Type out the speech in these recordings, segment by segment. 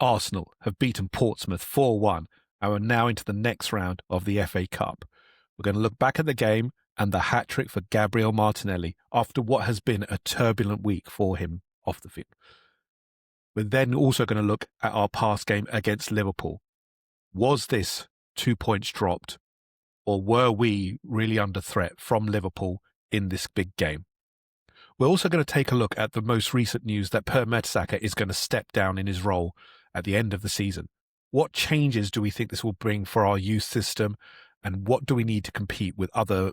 Arsenal have beaten Portsmouth 4-1 and are now into the next round of the FA Cup. We're going to look back at the game and the hat-trick for Gabi Martinelli after what has been a turbulent week for him off the field. We're then also going to look at our past game against Liverpool. Was this 2 points dropped, or were we really under threat from Liverpool in this big game? We're also going to take a look at the most recent news that Per Mertesacker is going to step down in his role at the end of the season. What changes do we think this will bring for our youth system, and what do we need to compete with other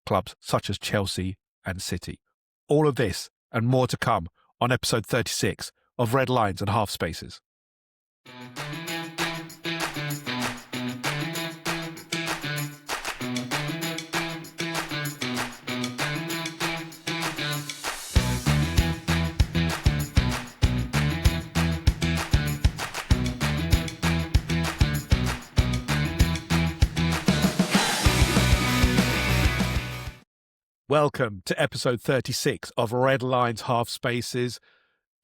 clubs such as Chelsea and City? All of this and more to come on episode 36 of Red Lines and Half Spaces. Welcome to episode 36 of Red Lines Half Spaces.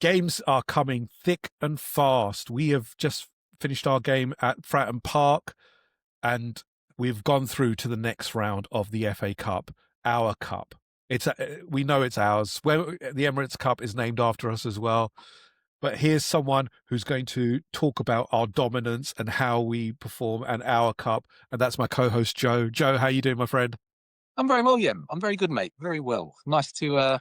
Games are coming thick and fast. We have just finished our game at Fratton Park and we've gone through to the next round of the FA Cup, our cup. We know it's ours. The Emirates Cup is named after us as well. But here's someone who's going to talk about our dominance and how we perform and our cup. And that's my co-host, Joe. Joe, how you doing, my friend? I'm very well, Yem. I'm very good, mate. Very well. Nice to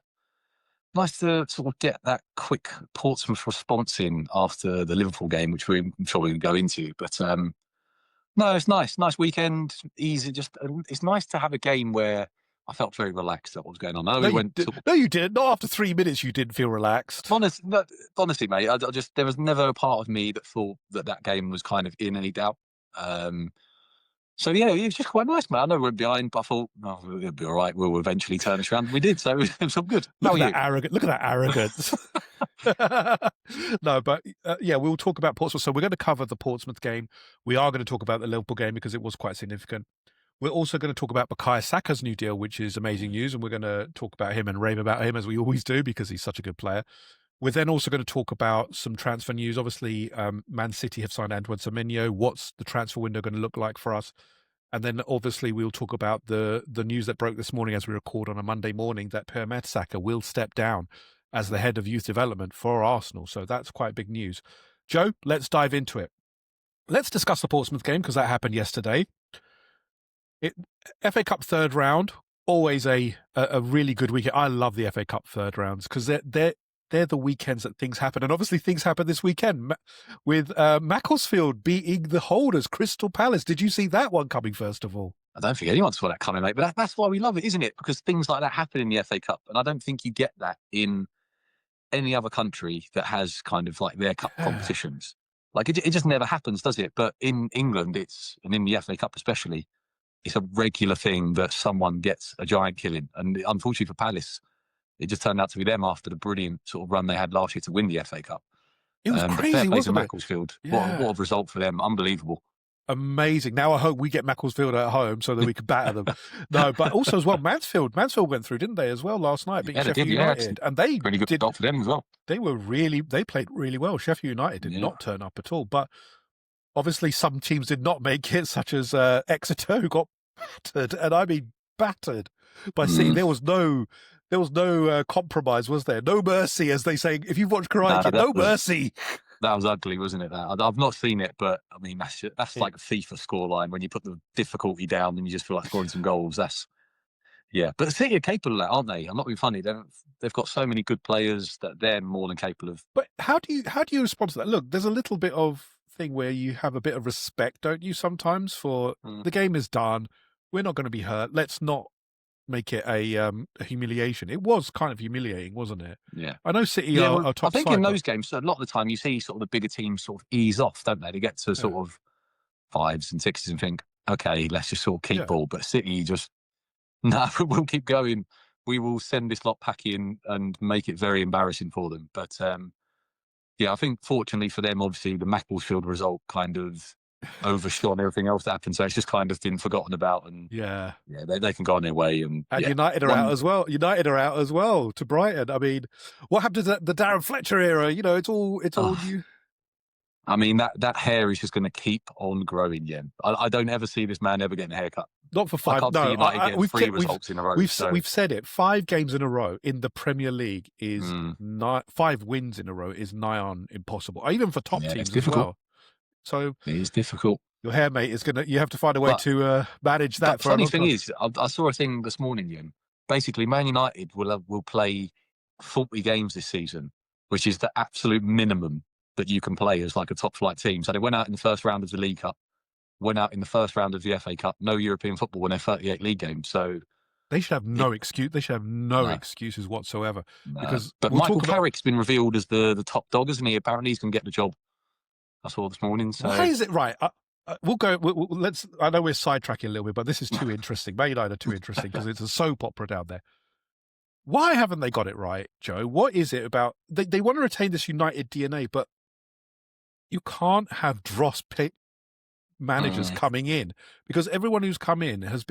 sort of get that quick Portsmouth response in after the Liverpool game, which I'm sure we can go into. But no, it's nice. Nice weekend. Easy. It's nice to have a game where I felt very relaxed at what was going on. No, you didn't. Not after 3 minutes. You didn't feel relaxed. Honestly, mate. There was never a part of me that thought that game was kind of in any doubt. So, yeah, it was just quite nice, man. I know we're behind, but I thought, it'll be all right. We'll eventually turn this around. We did, so it was all good. Look at that arrogance. No, but we'll talk about Portsmouth. So we're going to cover the Portsmouth game. We are going to talk about the Liverpool game because it was quite significant. We're also going to talk about Bukayo Saka's new deal, which is amazing news, and we're going to talk about him and rave about him as we always do because he's such a good player. We're then also going to talk about some transfer news. Obviously, Man City have signed Antoine Semenyo. What's the transfer window going to look like for us? And then obviously we'll talk about the news that broke this morning as we record on a Monday morning that Per Mertesacker will step down as the head of youth development for Arsenal. So that's quite big news. Joe, let's dive into it. Let's discuss the Portsmouth game because that happened yesterday. FA Cup third round, always a really good weekend. I love the FA Cup third rounds because they're the weekends that things happen. And obviously things happen this weekend with Macclesfield beating the holders, Crystal Palace. Did you see that one coming, first of all? I don't think anyone saw that coming, mate. But that's why we love it, isn't it? Because things like that happen in the FA Cup. And I don't think you get that in any other country that has kind of like their cup competitions. Like it just never happens, does it? But in England, and in the FA Cup especially, it's a regular thing that someone gets a giant killing. And unfortunately for Palace, it just turned out to be them after the brilliant sort of run they had last year to win the FA Cup. It was crazy, wasn't it? Macclesfield. Yeah. What a result for them. Unbelievable. Amazing. Now I hope we get Macclesfield at home so that we can batter them. No, but also as well, Mansfield went through, didn't they, as well last night? Beating Sheffield United. And they really good result for them as well. They played really well. Sheffield United did not turn up at all. But obviously some teams did not make it, such as Exeter, who got battered. And I mean battered by City. There was no compromise, was there? No mercy, as they say. If you've watched Karate, no mercy. That was ugly, wasn't it? I've not seen it, but I mean, that's like a FIFA scoreline when you put the difficulty down and you just feel like scoring some goals. But City are capable of that, aren't they? I'm not being funny. They've got so many good players that they're more than capable of. But how do you respond to that? Look, there's a little bit of thing where you have a bit of respect, don't you? Sometimes for the game is done. We're not going to be hurt. Let's not make it a humiliation. It was kind of humiliating, wasn't it? Yeah. I know City are top I think side, in those games, a lot of the time you see sort of the bigger teams sort of ease off, don't they? They get to sort of 5s and 6s and think, okay, let's just sort of keep ball. But City just, no, we'll keep going. We will send this lot packing and make it very embarrassing for them. But I think fortunately for them, obviously the Macclesfield result kind of overshone everything else that happened, so it's just kind of been forgotten about, and they can go on their way. And United are out as well. United are out as well to Brighton. I mean, what happened to the Darren Fletcher era? You know, it's all you. I mean, that hair is just going to keep on growing, Yen. I don't ever see this man ever getting a haircut. Not for I five. can't see No, United getting three results in a row. We've said it. 5 games in a row in the Premier League is 5 wins in a row is nigh on impossible, even for top teams as well. So it is difficult. Your hair, mate, is gonna. You have to find a way to manage that. But the funny thing is, I saw a thing this morning, Yen. Basically, Man United will play 40 games this season, which is the absolute minimum that you can play as like a top flight team. So they went out in the first round of the League Cup, went out in the first round of the FA Cup, no European football when they're 38 league games. So they should have no excuse. They should have no excuses whatsoever. Because Michael Carrick's been revealed as the top dog, isn't he? Apparently, he's going to get the job. I saw this morning. So why is it right? We'll go. Let's. I know we're sidetracking a little bit, but this is too interesting. Man United are too interesting because it's a soap opera down there. Why haven't they got it right, Joe? What is it about? They want to retain this United DNA, but you can't have dross managers coming in, because everyone who's come in has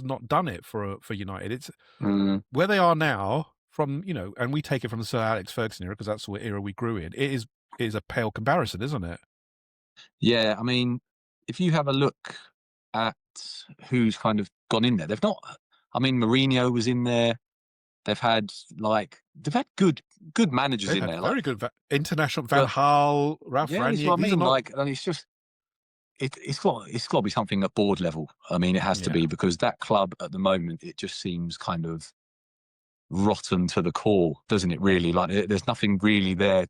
not done it for United. It's where they are now from, and we take it from the Sir Alex Ferguson era because that's the era we grew in. It is a pale comparison, isn't it? Yeah, I mean, if you have a look at who's kind of gone in there, they've not. I mean, Mourinho was in there. They've had good managers in there. Very good international Van Gaal, Ralph Rangnick. That's what I mean. And it's just it's got to be something at board level. I mean, it has to be, because that club at the moment, it just seems kind of rotten to the core, doesn't it? Really, like there's nothing really there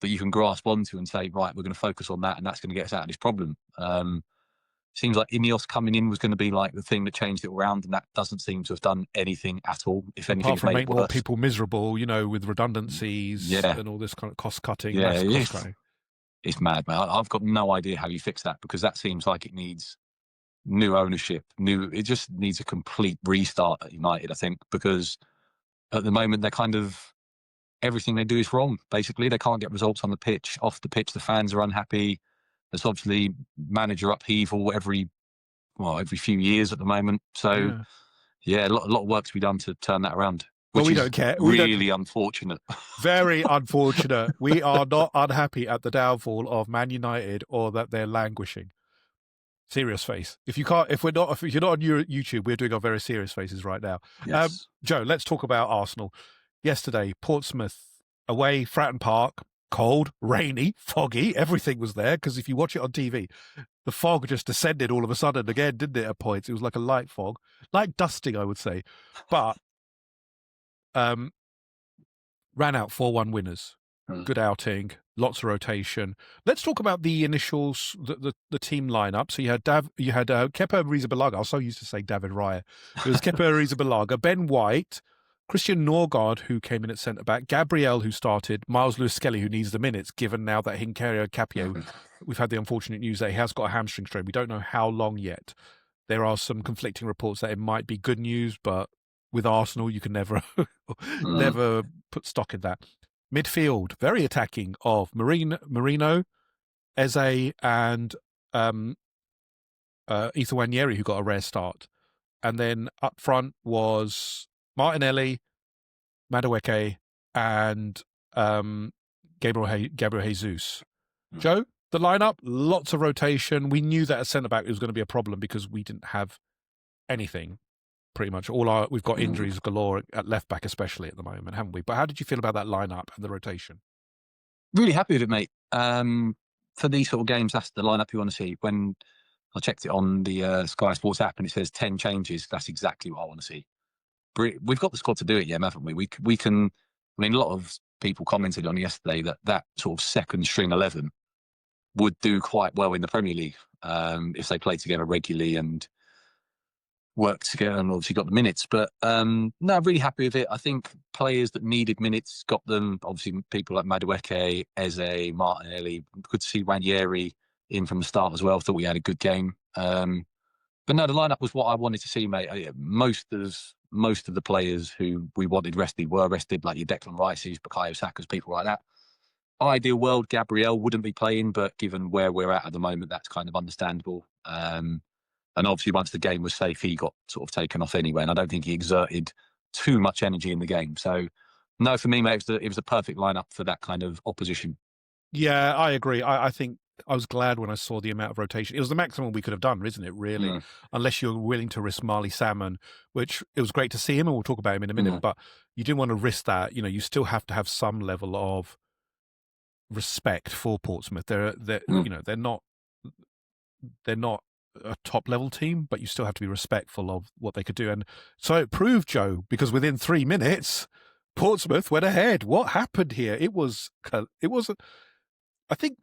that you can grasp onto and say, right, we're going to focus on that, and that's going to get us out of this problem. Seems like Ineos coming in was going to be like the thing that changed it around, and that doesn't seem to have done anything at all. If anything, apart from make more people miserable, with redundancies and all this kind of cost cutting. Yeah, it's mad, man. I've got no idea how you fix that, because that seems like it needs new ownership. It just needs a complete restart at United, I think, because at the moment they're kind of, everything they do is wrong. Basically, they can't get results on the pitch. Off the pitch, the fans are unhappy. There's obviously manager upheaval every few years at the moment. So, a lot of work to be done to turn that around. Well, we don't care. Really unfortunate. Very unfortunate. We are not unhappy at the downfall of Man United or that they're languishing. Serious face. If you're not on YouTube, we're doing our very serious faces right now. Yes. Joe, let's talk about Arsenal. Yesterday, Portsmouth away, Fratton Park, cold, rainy, foggy. Everything was there, because if you watch it on TV, the fog just descended all of a sudden again, didn't it, at points? It was like a light fog, like dusting, I would say. But ran out 4-1 winners. Good outing, lots of rotation. Let's talk about the initials, the team lineup. So you had Kepa Arrizabalaga. I was so used to saying David Raya. It was Kepa Arrizabalaga, Ben White, Christian Norgard, who came in at centre-back, Gabriel, who started, Miles Lewis-Skelly, who needs the minutes, given now that Hincario Capio, we've had the unfortunate news that he has got a hamstring strain. We don't know how long yet. There are some conflicting reports that it might be good news, but with Arsenal, you can never put stock in that. Midfield, very attacking, of Marino, Eze, and Ethan Wanyeri, who got a rare start. And then up front was Martinelli, Madueke, and Gabriel Jesus. Joe, the lineup, lots of rotation. We knew that at centre-back it was going to be a problem because we didn't have anything. Pretty much we've got injuries galore at left back, especially at the moment, haven't we? But how did you feel about that lineup and the rotation? Really happy with it, mate. For these sort of games, that's the lineup you want to see. When I checked it on the Sky Sports app and it says 10 changes, that's exactly what I want to see. We've got the squad to do it, haven't we? We can. I mean, a lot of people commented on yesterday that sort of second string 11 would do quite well in the Premier League if they play together regularly and work together, and obviously got the minutes. But no, I'm really happy with it. I think players that needed minutes got them. Obviously, people like Madueke, Eze, Martinelli. Good to see Ranieri in from the start as well. Thought we had a good game. But no, the lineup was what I wanted to see, mate. Most of the players who we wanted rested were rested, like your Declan Rice's, Bukayo Saka's, people like that. Ideal world, Gabriel wouldn't be playing, but given where we're at the moment, that's kind of understandable. And obviously, once the game was safe, he got sort of taken off anyway. And I don't think he exerted too much energy in the game. So, no, for me, mate, it was the perfect lineup for that kind of opposition. Yeah, I agree. I think I was glad when I saw the amount of rotation. It was the maximum we could have done, isn't it, really? Mm, Unless you're willing to risk Marley Salmon, which it was great to see him, and we'll talk about him in a minute, mm, but you didn't want to risk that. You still have to have some level of respect for Portsmouth. mm. They're not a top level team, but you still have to be respectful of what they could do. And so it proved, Joe, because within 3 minutes, Portsmouth went ahead. What happened here? I think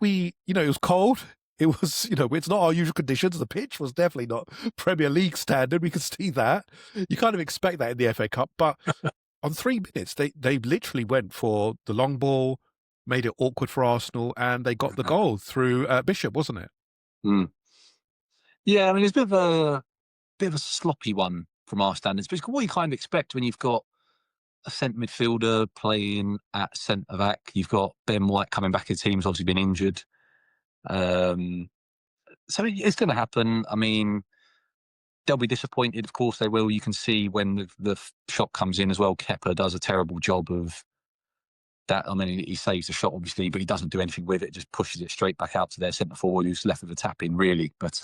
it was cold. It was, it's not our usual conditions. The pitch was definitely not Premier League standard. We could see that. You kind of expect that in the FA Cup. But on 3 minutes, they literally went for the long ball, made it awkward for Arsenal, and they got the goal through Bishop, wasn't it? Mm. Yeah, I mean, it's a bit of a sloppy one from our standards, but it's what you kind of expect when you've got a centre midfielder playing at centre back. You've got Ben White coming back. His team's obviously been injured. So it's going to happen. I mean, they'll be disappointed. Of course they will. You can see when the shot comes in as well. Kepa does a terrible job of that. I mean, he saves the shot, obviously, but he doesn't do anything with it. Just pushes it straight back out to their centre forward, who's left with a tap in, really. But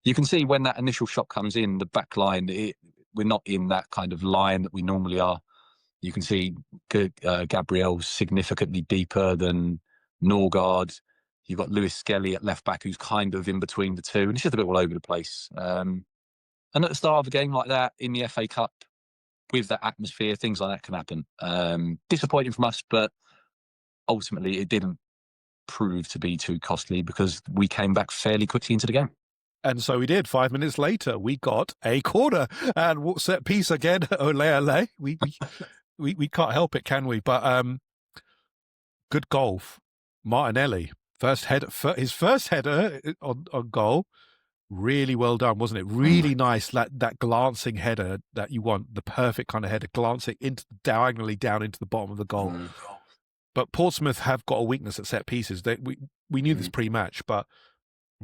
you can see when that initial shot comes in, the back line, we're not in that kind of line that we normally are. You can see Gabriel's significantly deeper than Norgard. You've got Lewis Skelly at left back, who's kind of in between the two, and it's just a bit all over the place. And at the start of a game like that in the FA Cup, with that atmosphere, things like that can happen. Disappointing from us, but ultimately it didn't prove to be too costly because we came back fairly quickly into the game. And so we did. 5 minutes later, we got a corner and set piece again. Ole ole. We can't help it, can we? But good goal, Martinelli. His first header on goal. Really well done, wasn't it? Really nice. That glancing header that you want, the perfect kind of header, glancing diagonally down into the bottom of the goal. But Portsmouth have got a weakness at set pieces. We knew this pre-match, but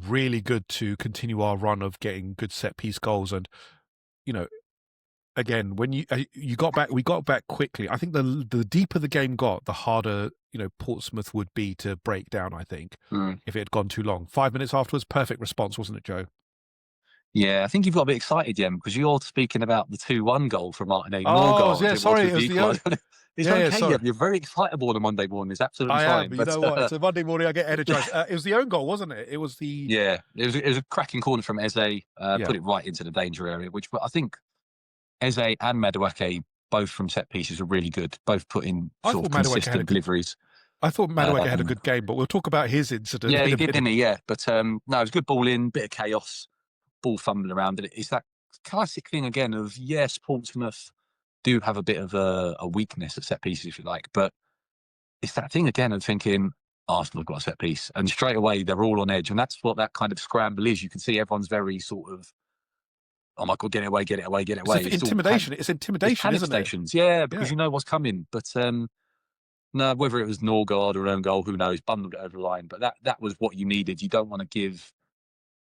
really good to continue our run of getting good set piece goals. And again, when we got back quickly. I think the deeper the game got, the harder Portsmouth would be to break down. I think if it had gone too long. 5 minutes afterwards, perfect response, wasn't it, Joe? Yeah, I think you've got a bit excited, Jem, because you're speaking about the 2-1 goal from Martinelli. Oh, yeah, sorry. It was it's okay, Jem. You're very excitable on a Monday morning. It's absolutely fine. I am. You know what? It's a Monday morning. I get energized. It was the own goal, wasn't it? It was the... Yeah, it was a cracking corner from Eze. Put it right into the danger area, which I think Eze and Madueke, both from set pieces, are really good. Both put in sort of consistent deliveries. I thought Madueke had a good game, but we'll talk about his incident. Yeah, he did, didn't he? Yeah, but no, it was a good ball in, bit of chaos, ball fumbling around. And it's that classic thing again of, yes, Portsmouth do have a bit of a weakness at set pieces, if you like, but it's that thing again of thinking Arsenal have got a set piece, and straight away they're all on edge, and that's what that kind of scramble is. You can see everyone's very sort of, oh my God, get it away, get it away, get it away. It's intimidation. It's intimidation, isn't it? Yeah, because you know what's coming. But no, whether it was Norgard or an own goal, who knows, bundled it over the line. But that was what you needed. You don't want to give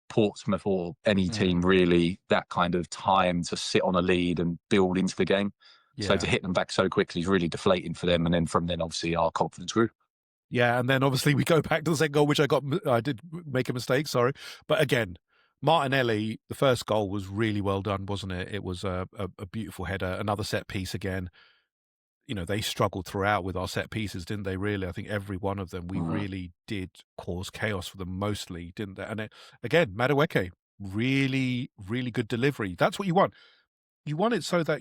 Portsmouth or any team really that kind of time to sit on a lead and build into the game. Yeah. So to hit them back so quickly is really deflating for them. And then from then, obviously, our confidence grew. Yeah, and then obviously we go back to the second goal, which I did make a mistake, sorry. But again, Martinelli, the first goal was really well done, wasn't it? It was a beautiful header, another set piece again. They struggled throughout with our set pieces, didn't they, really? I think every one of them, we really did cause chaos for them mostly, didn't they? And again, Madueke, really, really good delivery. That's what you want. You want it so that,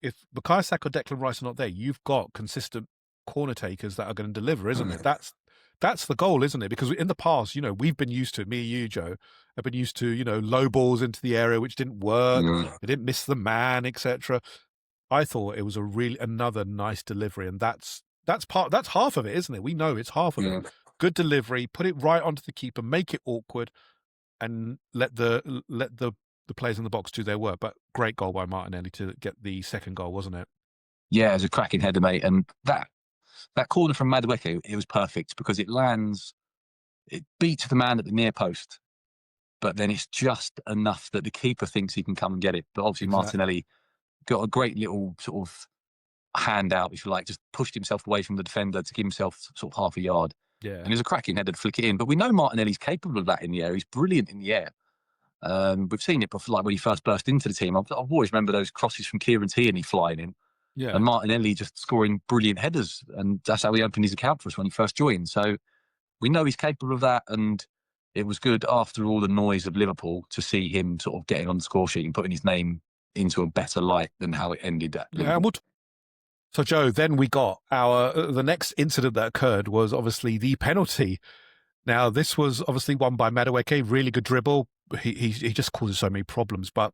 if Bukayo Saka or Declan Rice are not there, you've got consistent corner takers that are going to deliver, isn't it? That's the goal, isn't it? Because in the past, we've been used to, me and you, Joe, have been used to, low balls into the area which didn't work. They didn't miss the man, etc. I thought it was another nice delivery, and that's half of it, isn't it? We know it's half of it. Good delivery, put it right onto the keeper, make it awkward, and let the players in the box do their work. But great goal by Martinelli to get the second goal, wasn't it? Yeah, it was a cracking header, mate. And that corner from Madueke, it was perfect because it beats the man at the near post, but then it's just enough that the keeper thinks he can come and get it. But obviously Martinelli got a great little sort of handout, if you like, just pushed himself away from the defender to give himself sort of half a yard. Yeah. And he's a cracking header to flick it in. But we know Martinelli's capable of that in the air. He's brilliant in the air. We've seen it before, like when he first burst into the team. I've always remember those crosses from Kieran Tierney flying in. Yeah. And Martinelli just scoring brilliant headers. And that's how he opened his account for us when he first joined. So we know he's capable of that. And it was good after all the noise of Liverpool to see him sort of getting on the score sheet and putting his name into a better light than how it ended at Liverpool. So, Joe, then we got the next incident that occurred was obviously the penalty. Now, this was obviously won by Madueke, really good dribble. He just causes so many problems, but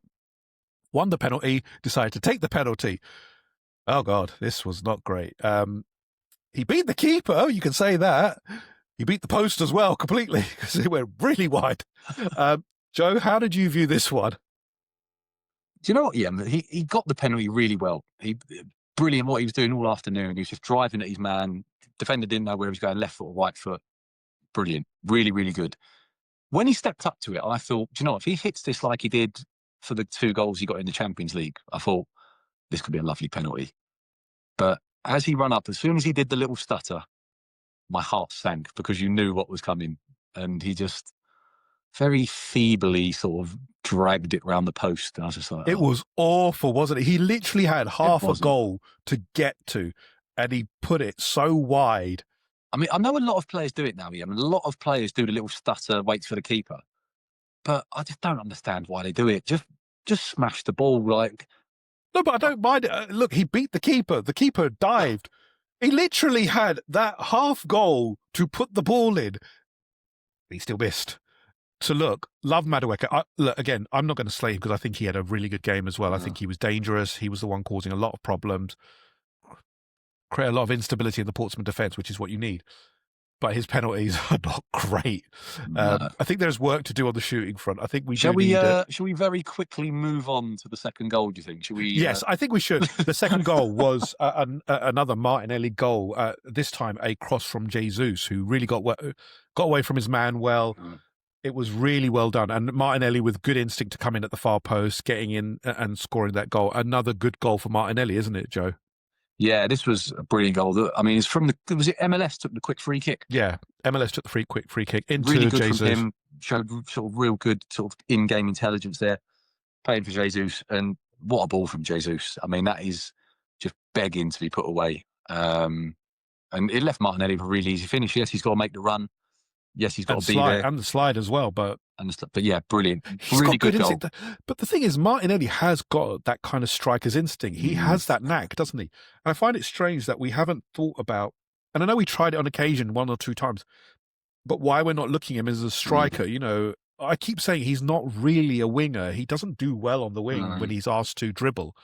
won the penalty, decided to take the penalty. Oh, God, this was not great. He beat the keeper, you can say that. He beat the post as well completely because it went really wide. Joe, how did you view this one? Do you know what, he got the penalty really well. Brilliant what he was doing all afternoon. He was just driving at his man. Defender didn't know where he was going, left foot or right foot. Brilliant. Really, really good. When he stepped up to it, I thought, do you know what, if he hits this like he did for the 2 goals he got in the Champions League, I thought this could be a lovely penalty. But as he ran up, as soon as he did the little stutter, my heart sank because you knew what was coming. And he just very feebly sort of dragged it round the post. And I was just like, it was awful, wasn't it? He literally had half a goal to get to, and he put it so wide. I mean, I know a lot of players do it now, Ian. A lot of players do the little stutter, waits for the keeper. But I just don't understand why they do it. Just smash the ball. Like, no, but I don't mind it. Look, he beat the keeper. The keeper dived. He literally had that half goal to put the ball in. He still missed. So look, love Madueke. Look, again, I'm not going to slay him because I think he had a really good game as well. I think he was dangerous. He was the one causing a lot of problems, create a lot of instability in the Portsmouth defence, which is what you need. But his penalties are not great. I think there's work to do on the shooting front. I think we shall we very quickly move on to the second goal, do you think? Shall we? Yes, I think we should. The second goal was another Martinelli goal, this time a cross from Jesus, who really got away from his man well. It was really well done. And Martinelli with good instinct to come in at the far post, getting in and scoring that goal. Another good goal for Martinelli, isn't it, Joe? Yeah, this was a brilliant goal. I mean, it's from was it MLS took the quick free kick? Yeah, MLS took the quick free kick into really good Jesus. From him, showed sort of real good sort of in-game intelligence there, playing for Jesus. And what a ball from Jesus. I mean, that is just begging to be put away. And it left Martinelli with a really easy finish. Yes, he's got to make the run. Yes, he's got to be there. And the slide as well. But yeah, brilliant. He's really got good goal. Instinct. But the thing is, Martinelli has got that kind of striker's instinct. He has that knack, doesn't he? And I find it strange that we haven't thought about, and I know we tried it on occasion 1 or 2 times, but why we're not looking at him as a striker, you know, I keep saying he's not really a winger. He doesn't do well on the wing when he's asked to dribble.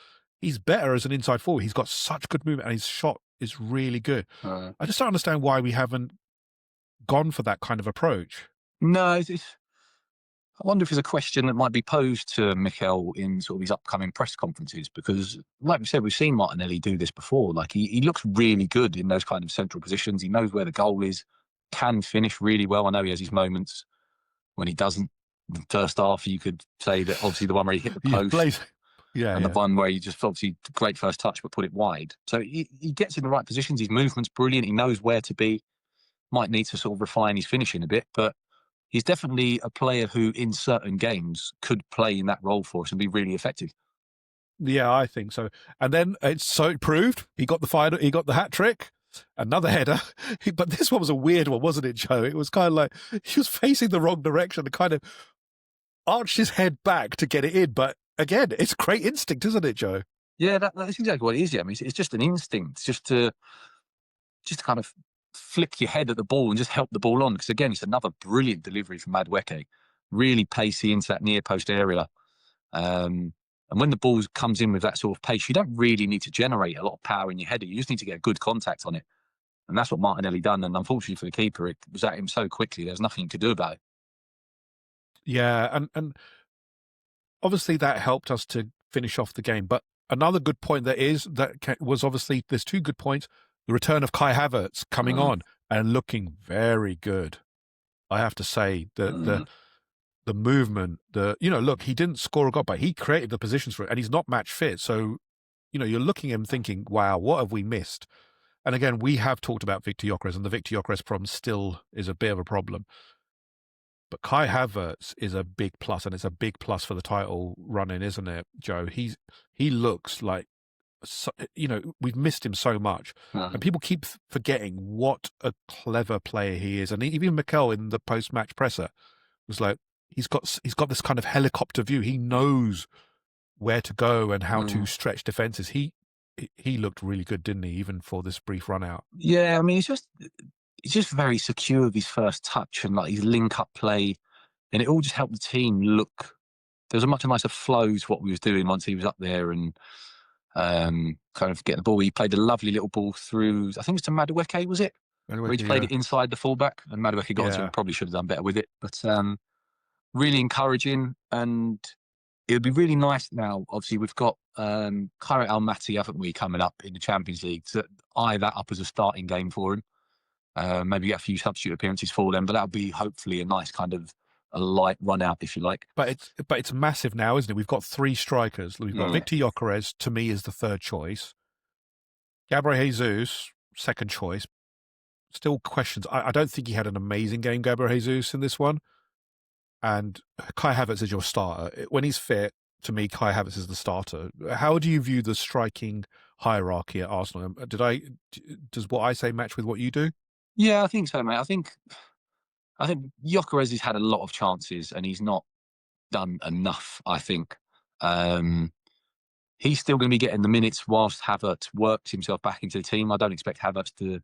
He's better as an inside forward. He's got such good movement and his shot is really good. I just don't understand why we haven't gone for that kind of approach. No, I wonder if there's a question that might be posed to Mikel in sort of his upcoming press conferences, because like we said, we've seen Martinelli do this before. Like he looks really good in those kind of central positions. He knows where the goal is, can finish really well. I know he has his moments when he doesn't. The first half, you could say that obviously the one where he hit the post. The one where he just obviously great first touch but put it wide. So he gets in the right positions. His movement's brilliant. He knows where to be. Might need to sort of refine his finishing a bit, but he's definitely a player who in certain games could play in that role for us and be really effective. Yeah, I think so. And then it proved he got the hat trick, another header. But this one was a weird one, wasn't it, Joe? It was kind of like he was facing the wrong direction and kind of arched his head back to get it in. But again, it's great instinct, isn't it, Joe? Yeah, that's exactly what it is. Yeah, I mean, it's just an instinct, just to kind of flick your head at the ball and just help the ball on. Because again, it's another brilliant delivery from Madueke, really pacey into that near post area. And when the ball comes in with that sort of pace, you don't really need to generate a lot of power in your header. You just need to get good contact on it. And that's what Martinelli done. And unfortunately for the keeper, it was at him so quickly, there's nothing you could do about it. Yeah, and obviously that helped us to finish off the game. But another good point was obviously, there's 2 good points. The return of Kai Havertz coming on and looking very good. I have to say the movement, look, he didn't score a goal, but he created the positions for it, and he's not match fit. So, you're looking at him thinking, wow, what have we missed? And again, we have talked about Victor Gyökeres, and the Victor Gyökeres problem still is a bit of a problem. But Kai Havertz is a big plus, and it's a big plus for the title run-in, isn't it, Joe? He looks like, we've missed him so much, and people keep forgetting what a clever player he is. And even Mikel in the post-match presser was like, he's got this kind of helicopter view. He knows where to go and how to stretch defenses. He looked really good, didn't he? Even for this brief run out. Yeah, I mean, he's just very secure with his first touch and like his link-up play, and it all just helped the team look. There was a much nicer flow to what we was doing once he was up there and kind of getting the ball. He played a lovely little ball through. I think it was to Madueke, was it? Where he played it inside the fullback, and Madueke got to him. Probably should have done better with it, but really encouraging. And it would be really nice now. Obviously, we've got Kairat Almaty, haven't we, coming up in the Champions League, to eye that up as a starting game for him. Maybe get a few substitute appearances for them, but that'll be hopefully a nice kind of a light run out, if you like. But it's massive now, isn't it? We've got 3 strikers. We've got Victor Gyökeres, to me, is the third choice. Gabriel Jesus, second choice. Still questions. I don't think he had an amazing game, Gabriel Jesus, in this one. And Kai Havertz is your starter. When he's fit, to me, Kai Havertz is the starter. How do you view the striking hierarchy at Arsenal? Does what I say match with what you do? Yeah, I think so, mate. I think Gyökeres has had a lot of chances and he's not done enough, I think. He's still going to be getting the minutes whilst Havertz works himself back into the team. I don't expect Havertz to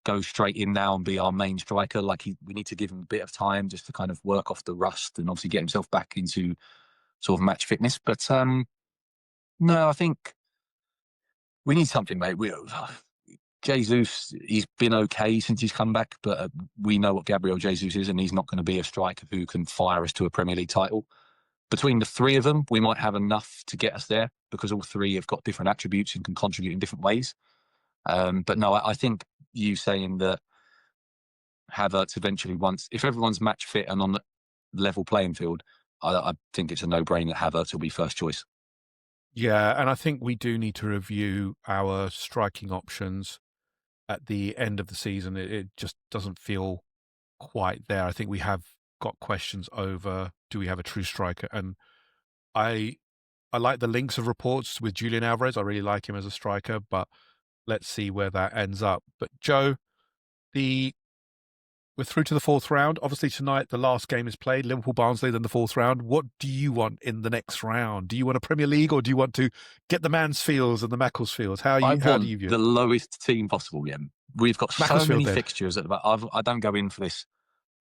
go straight in now and be our main striker. We need to give him a bit of time just to kind of work off the rust and obviously get himself back into sort of match fitness. But no, I think we need something, mate. Jesus, he's been okay since he's come back, but we know what Gabriel Jesus is, and he's not going to be a striker who can fire us to a Premier League title. Between the 3 of them, we might have enough to get us there because all 3 have got different attributes and can contribute in different ways. But no, I think you saying that Havertz eventually, if everyone's match fit and on the level playing field, I think it's a no-brainer. Havertz will be first choice. Yeah, and I think we do need to review our striking options at the end of the season. It just doesn't feel quite there. I think we have got questions over, do we have a true striker? And I like the links of reports with Julian Alvarez. I really like him as a striker, but let's see where that ends up. But Joe, we're through to the 4th round. Obviously tonight the last game is played, Liverpool-Barnsley, then the 4th round. What do you want in the next round? Do you want a Premier League, or do you want to get the Mansfields and the Macclesfields? How do you view it? The lowest team possible, yeah. We've got so many fixtures at the back. I don't go in for this.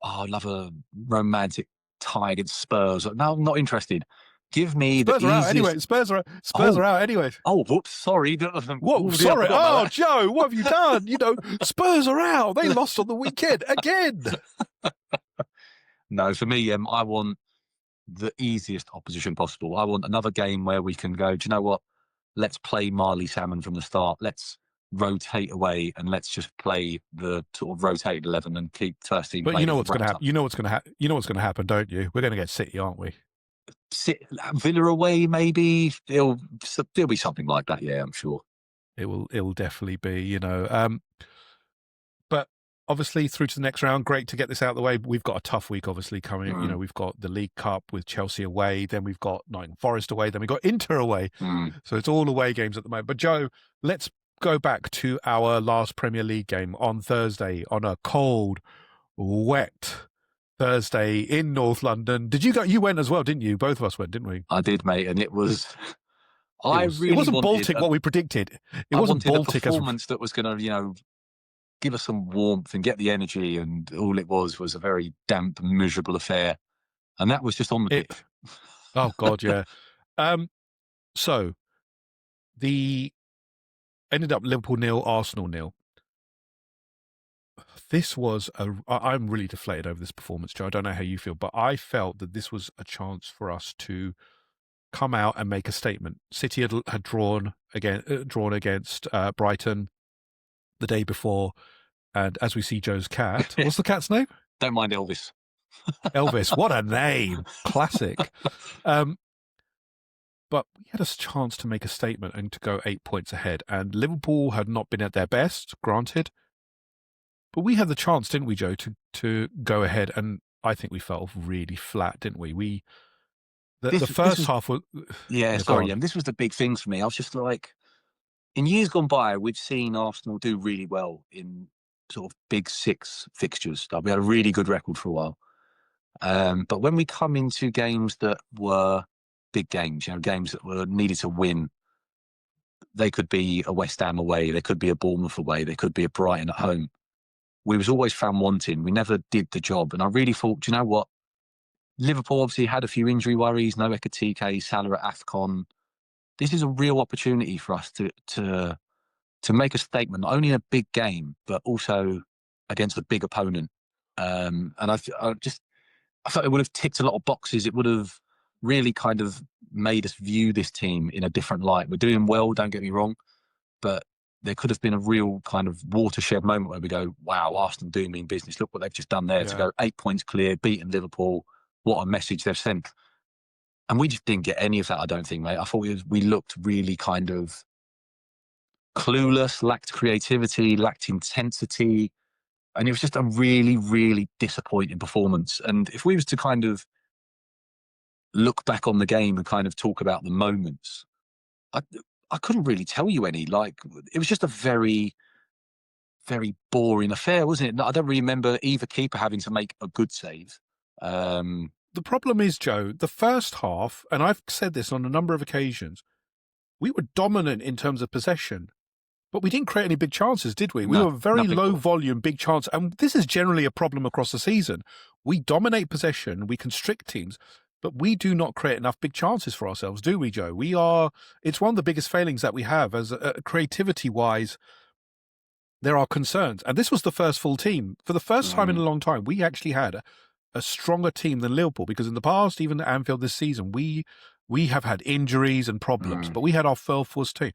I love a romantic tie against Spurs. No, I'm not interested. Give me Spurs the are easiest... out anyway. Spurs are out anyway. Oh, whoops, sorry. What? Sorry. Oh, Joe, what have you done? Spurs are out. They lost on the weekend again. No, for me, I want the easiest opposition possible. I want another game where we can go, do you know what? Let's play Marley Salmon from the start. Let's rotate away and let's just play the sort of rotated 11 and keep first team. But you know what's going to happen. You know what's going to happen, don't you? We're going to get City, aren't we? Villa away, maybe. There'll be something like that. Yeah, I'm sure. It will definitely be. But obviously through to the next round. Great to get this out of the way. We've got a tough week, obviously coming. We've got the League Cup with Chelsea away. Then we've got Nottingham Forest away. Then we've got Inter away. So it's all away games at the moment. But Joe, let's go back to our last Premier League game on Thursday on a cold, wet Thursday in North London. Did you go? You went as well, didn't you? Both of us went, didn't we? I did, mate, and it was. It wasn't Baltic what we predicted. It wasn't Baltic a performance that was going to, give us some warmth and get the energy, and all it was a very damp, miserable affair, and that was just on the pitch. Oh God, yeah. So the ended up Liverpool 0, Arsenal 0. This was I'm really deflated over this performance, Joe. I don't know how you feel, but I felt that this was a chance for us to come out and make a statement. City had drawn against Brighton the day before, and as we see Joe's cat, what's the cat's name? Don't mind Elvis. Elvis, what a name! Classic. but we had a chance to make a statement and to go 8 points ahead. And Liverpool had not been at their best, granted, but we had the chance, didn't we, Joe, to go ahead? And I think we felt really flat, didn't we? The first half was sorry, this was the big thing for me. I was just like, in years gone by, we've seen Arsenal do really well in sort of big six fixtures. We had a really good record for a while. But when we come into games that were big games, games that were needed to win, they could be a West Ham away, they could be a Bournemouth away, they could be a Brighton at home. We was always found wanting. We never did the job. And I really thought, do you know what? Liverpool obviously had a few injury worries, no Ekitike, Salah at AFCON. This is a real opportunity for us to make a statement, not only in a big game, but also against a big opponent. And I thought it would have ticked a lot of boxes. It would have really kind of made us view this team in a different light. We're doing well, don't get me wrong, but there could have been a real kind of watershed moment where we go, wow, Arsenal do mean business. Look what they've just done there to go 8 points clear, beating Liverpool. What a message they've sent. And we just didn't get any of that, I don't think, mate. I thought we looked really kind of clueless, lacked creativity, lacked intensity. And it was just a really, really disappointing performance. And if we was to kind of look back on the game and kind of talk about the moments, I couldn't really tell you any. Like, it was just a very, very boring affair, wasn't it? I don't really remember either keeper having to make a good save. The problem is, Joe, the first half, and I've said this on a number of occasions, we were dominant in terms of possession, but we didn't create any big chances, did we? We were very low volume, big chance. And this is generally a problem across the season. We dominate possession, we constrict teams, but we do not create enough big chances for ourselves, do we, Joe? It's one of the biggest failings that we have as creativity-wise. There are concerns. And this was the first full team. For the first time in a long time, we actually had a stronger team than Liverpool, because in the past, even at Anfield this season, we have had injuries and problems, but we had our full-force team.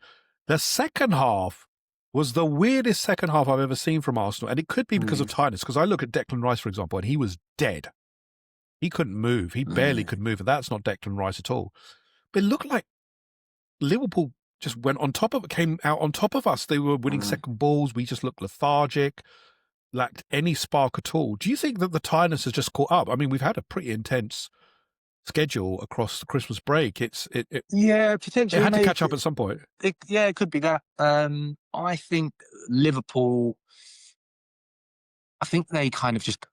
The second half was the weirdest second half I've ever seen from Arsenal, and it could be because of tiredness, because I look at Declan Rice, for example, and he was dead. He couldn't move. He barely could move, and that's not Declan Rice at all. But it looked like Liverpool just came out on top of us. They were winning second balls. We just looked lethargic, lacked any spark at all. Do you think that the tiredness has just caught up? I mean, we've had a pretty intense schedule across the Christmas break. Potentially. It had to catch up at some point. It could be that. I think Liverpool, I think they kind of just,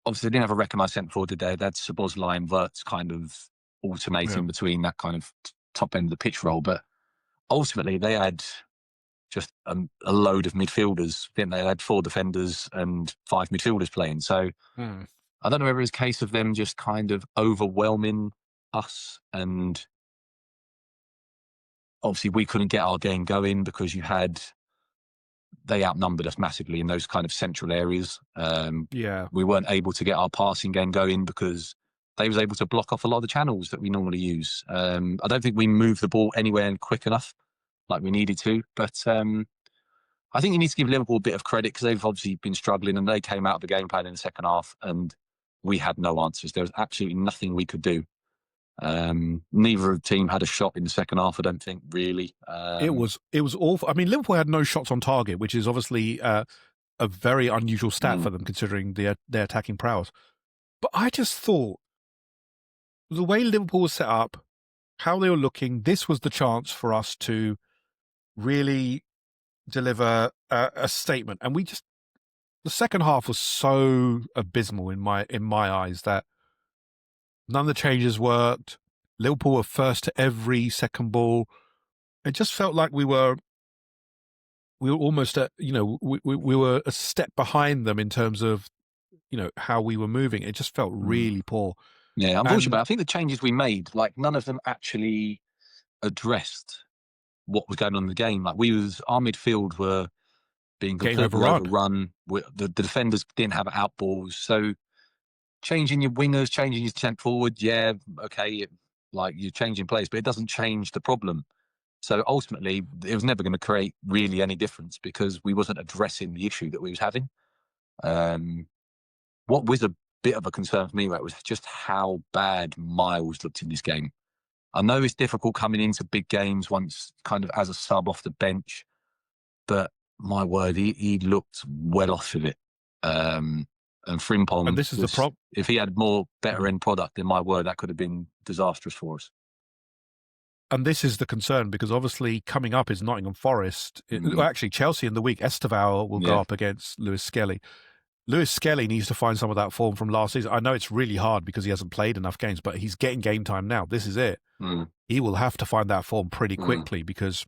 obviously they didn't have a recognised centre forward today. They had Szoboszlai and Wirtz kind of alternating between that kind of top end of the pitch role. But ultimately they had just a load of midfielders, didn't they? They had 4 defenders and 5 midfielders playing. So I don't know whether it's a case of them just kind of overwhelming us, and obviously we couldn't get our game going because they outnumbered us massively in those kind of central areas. We weren't able to get our passing game going because they was able to block off a lot of the channels that we normally use. I don't think we moved the ball anywhere quick enough like we needed to, but I think you need to give Liverpool a bit of credit because they've obviously been struggling, and they came out of the game plan in the second half and we had no answers. There was absolutely nothing we could do. Neither team had a shot in the second half, I don't think, really. It was awful. I mean, Liverpool had no shots on target, which is obviously a very unusual stat for them considering their attacking prowess. But I just thought the way Liverpool was set up, how they were looking, this was the chance for us to really deliver a statement. And the second half was so abysmal in my eyes that none of the changes worked. Liverpool were first to every second ball. It just felt like we were almost we were a step behind them in terms of how we were moving. It just felt really poor. Yeah, unfortunately, I think the changes we made, like, none of them actually addressed what was going on in the game. Like, our midfield were being completely overrun. The defenders didn't have outballs. So changing your wingers, changing your centre forward, okay, like, you're changing players, but it doesn't change the problem. So ultimately, it was never going to create really any difference because we wasn't addressing the issue that we was having. What was a bit of a concern for me, right, was just how bad Miles looked in this game. I know it's difficult coming into big games once kind of as a sub off the bench, but my word, he looked well off of it. And Frimpong, And this is the problem. If he had more better end product, then my word, that could have been disastrous for us. And this is the concern, because obviously coming up is Nottingham Forest. Well, actually, Chelsea in the week. Esteval will go up against Lewis Skelly. Lewis Skelly needs to find some of that form from last season. I know it's really hard because he hasn't played enough games, but he's getting game time now. This is it. He will have to find that form pretty quickly because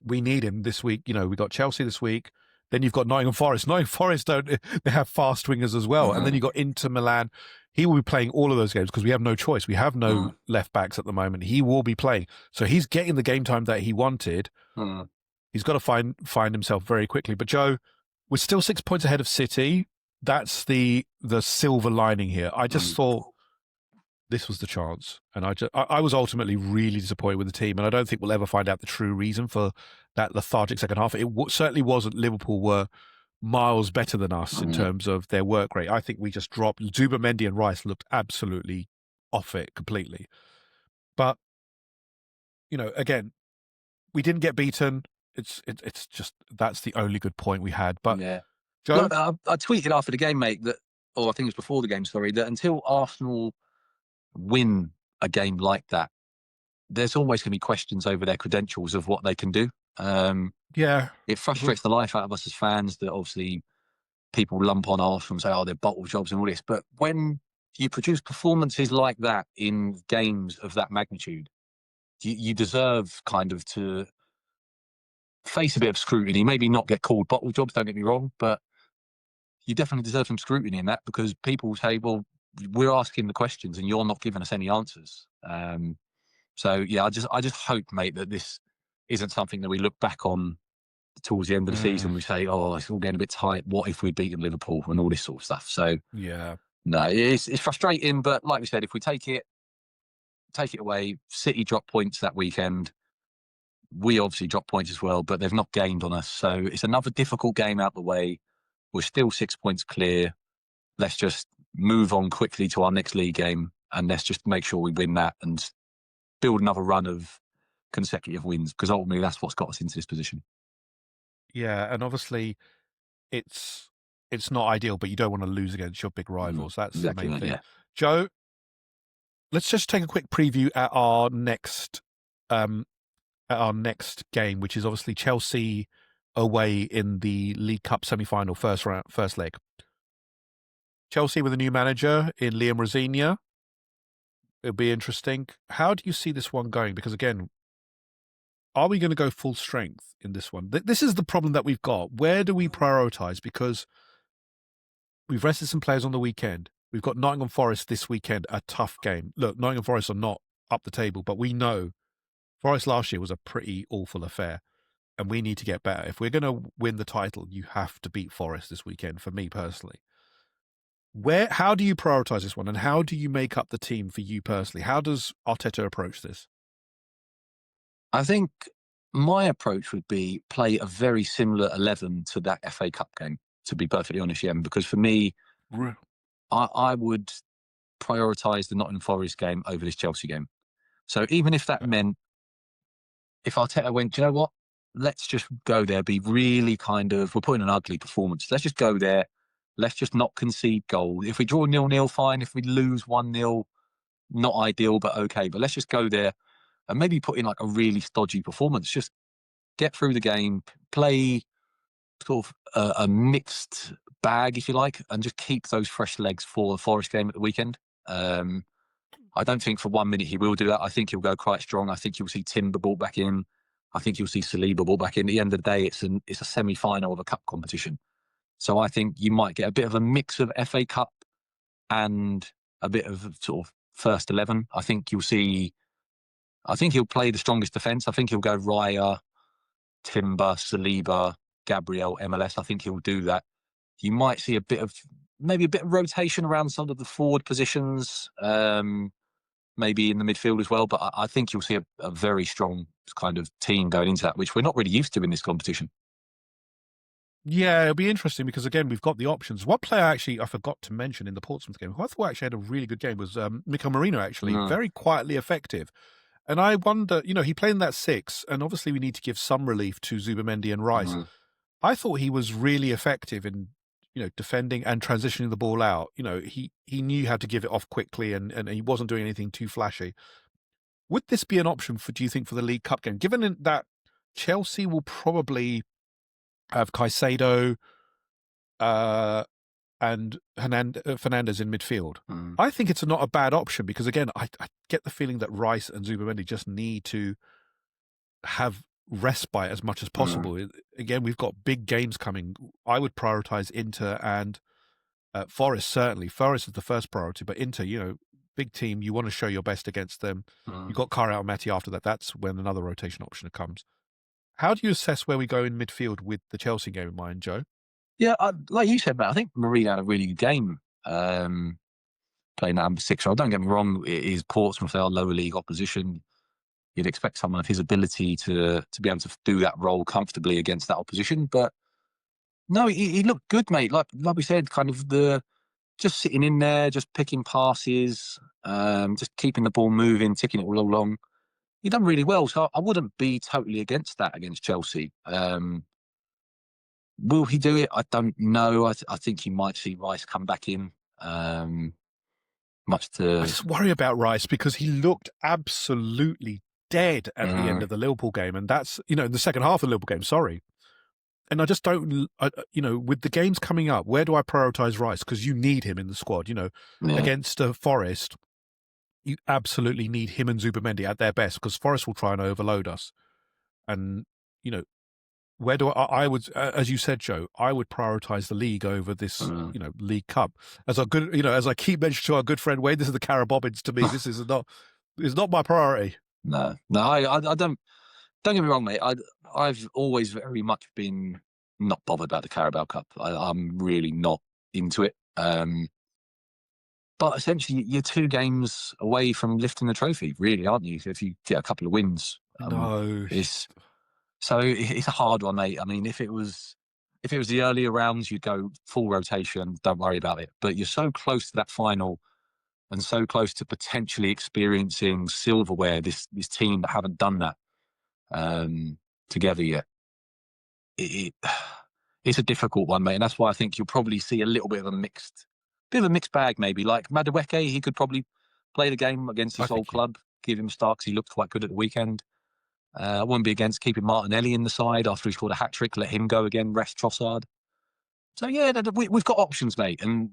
we need him this week. You know, we got Chelsea this week. Then you've got Nottingham Forest. Nottingham Forest they have fast wingers as well. And then you've got Inter Milan. He will be playing all of those games because we have no choice. We have no left backs at the moment. He will be playing. So he's getting the game time that he wanted. He's got to find himself very quickly. But Joe, we're still 6 points ahead of City. That's the silver lining here. I just thought this was the chance. And I was ultimately really disappointed with the team. And I don't think we'll ever find out the true reason for that lethargic second half. It certainly wasn't. Liverpool were miles better than us in terms of their work rate. I think we just dropped. Zubimendi and Rice looked absolutely off it completely. But, you know, again, we didn't get beaten. It's just, that's the only good point we had. But Joe? Look, I tweeted after the game, mate, or I think it was before the game, sorry, that until Arsenal win a game like that, there's always going to be questions over their credentials of what they can do. It frustrates the life out of us as fans that obviously people lump on Arsenal and say, oh, they're bottle jobs and all this. But when you produce performances like that in games of that magnitude, you deserve kind of to face a bit of scrutiny, maybe not get called bottle jobs, don't get me wrong, but you definitely deserve some scrutiny in that because people say, well, we're asking the questions and you're not giving us any answers. So yeah, I just hope, mate, that this isn't something that we look back on towards the end of the season. We say, oh, it's all getting a bit tight. What if we'd beaten Liverpool and all this sort of stuff? So no, it's frustrating. But like we said, if we take it away, City drop points that weekend. We obviously drop points as well, but they've not gained on us. So it's another difficult game out the way. We're still 6 points clear. Let's just move on quickly to our next league game and let's just make sure we win that and build another run of consecutive wins because ultimately that's what's got us into this position. Yeah, and obviously it's not ideal, but you don't want to lose against your big rivals. That's exactly the main thing. Yeah. Joe, let's just take a quick preview at our next game, which is obviously Chelsea away in the League Cup semi-final first leg. Chelsea with a new manager in Liam Rosignol. It'll be interesting. How do you see this one going? Because again, are we going to go full strength in this one? This is the problem that we've got. Where do we prioritize? Because we've rested some players on the weekend. We've got Nottingham Forest this weekend, a tough game. Look, Nottingham Forest are not up the table, but we know Forest last year was a pretty awful affair, and we need to get better. If we're going to win the title, you have to beat Forest this weekend, for me personally. How do you prioritize this one, and how do you make up the team for you personally? How does Arteta approach this? I think my approach would be play a very similar 11 to that FA Cup game, to be perfectly honest, because for me, I would prioritise the Nottingham Forest game over this Chelsea game. So even if that meant, if Arteta went, do you know what? Let's just go there, be really we're putting an ugly performance. Let's just go there. Let's just not concede goals. If we draw 0-0, fine. If we lose 1-0, not ideal, but okay. But let's just go there and maybe put in like a really stodgy performance. Just get through the game, play sort of a mixed bag, if you like, and just keep those fresh legs for the Forest game at the weekend. I don't think for 1 minute he will do that. I think he'll go quite strong. I think you'll see Timber brought back in. I think you'll see Saliba brought back in. At the end of the day, it's a semi-final of a cup competition. So I think you might get a bit of a mix of FA Cup and a bit of sort of first 11. I think he'll play the strongest defence. I think he'll go Raya, Timber, Saliba, Gabriel, MLS. I think he'll do that. You might see maybe a bit of rotation around some of the forward positions, maybe in the midfield as well. But I think you'll see a very strong kind of team going into that, which we're not really used to in this competition. Yeah, it'll be interesting because again we've got the options. One player actually I forgot to mention in the Portsmouth game, who I thought actually had a really good game, was Mikel Merino. Actually, Mm, very quietly effective. And I wonder, he played in that six, and obviously we need to give some relief to Zubamendi and Rice. mm, I thought he was really effective in, defending and transitioning the ball out. He knew how to give it off quickly, and he wasn't doing anything too flashy. Would this be an option do you think, for the League Cup game, given that Chelsea will probably have Caicedo and Fernandes in midfield? mm, I think it's not a bad option because, again, I get the feeling that Rice and Zubamendi just need to have respite as much as mm, possible. Again, we've got big games coming. I would prioritize Inter and Forest, certainly. Forest is the first priority, but Inter, big team, you want to show your best against them. You've mm. got Kara Almaty after that. That's when another rotation option comes. How do you assess where we go in midfield with the Chelsea game in mind, Joe? Yeah, like you said, Matt, I think Marino had a really good game playing that number six. So don't get me wrong, it is Portsmouth, they are lower league opposition. You'd expect someone of his ability to be able to do that role comfortably against that opposition. But no, he looked good, mate. Like we said, kind of just sitting in there, just picking passes, just keeping the ball moving, ticking it all along. He done really well, so I wouldn't be totally against that against Chelsea. Will he do it? I don't know. I think you might see Rice come back in. Much I to just worry about Rice because he looked absolutely dead at the end mm, of the Liverpool game, and that's, in the second half of the Liverpool game, sorry. And I just don't, with the games coming up, where do I prioritize Rice? Because you need him in the squad, yeah, against Forest. You absolutely need him and Zubamendi at their best because Forest will try and overload us. And, you know, where do I would, as you said, Joe, I would prioritize the league over this, mm. League Cup. As our good, as I keep mentioning to our good friend Wayne, this is the Carabobbins to me. This is not my priority. No, I don't. Don't get me wrong, mate. I've always very much been not bothered about the Carabao Cup. I'm really not into it. But essentially, you're 2 games away from lifting the trophy, really, aren't you? If you get a couple of wins, No. it's it's a hard one, mate. I mean, if it was the earlier rounds, you'd go full rotation, don't worry about it. But you're so close to that final and so close to potentially experiencing silverware. This team that haven't done that together yet. It, it's a difficult one, mate, and that's why I think you'll probably see a little bit of a mixed bag, maybe. Like Madueke, he could probably play the game against I his old think he, club, give him a start 'cause he looked quite good at the weekend. I wouldn't be against keeping Martinelli in the side after he scored a hat trick. Let him go again, rest Trossard. So yeah, we've got options, mate. And